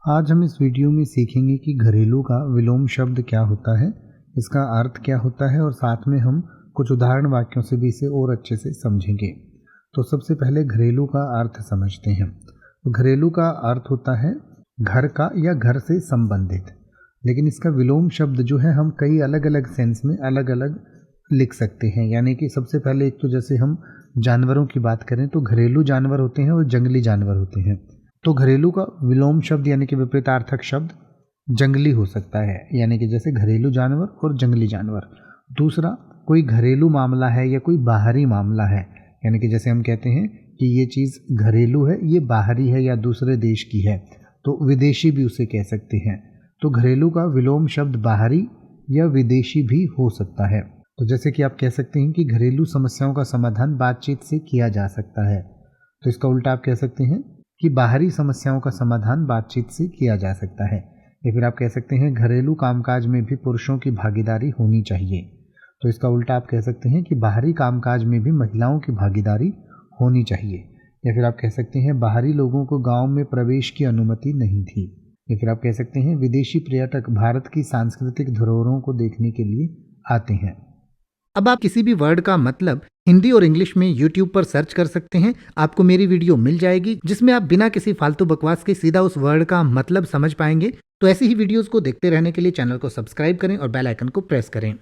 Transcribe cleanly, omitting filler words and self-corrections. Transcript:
आज हम इस वीडियो में सीखेंगे कि घरेलू का विलोम शब्द क्या होता है, इसका अर्थ क्या होता है और साथ में हम कुछ उदाहरण वाक्यों से भी इसे और अच्छे से समझेंगे। तो सबसे पहले घरेलू का अर्थ समझते हैं। तो घरेलू का अर्थ होता है घर का या घर से संबंधित, लेकिन इसका विलोम शब्द जो है हम कई अलग अलग सेंस में अलग अलग लिख सकते हैं। यानी कि सबसे पहले एक तो जैसे हम जानवरों की बात करें तो घरेलू जानवर होते हैं और जंगली जानवर होते हैं। तो घरेलू का विलोम शब्द यानी कि विपरीतार्थक शब्द जंगली हो सकता है, यानी कि जैसे घरेलू जानवर और जंगली जानवर। दूसरा, कोई घरेलू मामला है या कोई बाहरी मामला है, यानी कि जैसे हम कहते हैं कि ये चीज़ घरेलू है, ये बाहरी है या दूसरे देश की है, तो विदेशी भी उसे कह सकते हैं। तो घरेलू का विलोम शब्द बाहरी या विदेशी भी हो सकता है। तो जैसे कि आप कह सकते हैं कि घरेलू समस्याओं का समाधान बातचीत से किया जा सकता है, तो इसका उल्टा आप कह सकते हैं कि बाहरी समस्याओं का समाधान बातचीत से किया जा सकता है। या फिर आप कह सकते हैं घरेलू कामकाज में भी पुरुषों की भागीदारी होनी चाहिए, तो इसका उल्टा आप कह सकते हैं कि बाहरी कामकाज में भी महिलाओं की भागीदारी होनी चाहिए। या फिर आप कह सकते हैं बाहरी लोगों को गांव में प्रवेश की अनुमति नहीं थी। या फिर आप कह सकते हैं विदेशी पर्यटक भारत की सांस्कृतिक धरोहरों को देखने के लिए आते हैं। अब आप किसी भी वर्ड का मतलब हिंदी और इंग्लिश में YouTube पर सर्च कर सकते हैं। आपको मेरी वीडियो मिल जाएगी जिसमें आप बिना किसी फालतू बकवास के सीधा उस वर्ड का मतलब समझ पाएंगे। तो ऐसी ही वीडियोस को देखते रहने के लिए चैनल को सब्सक्राइब करें और बेल आइकन को प्रेस करें।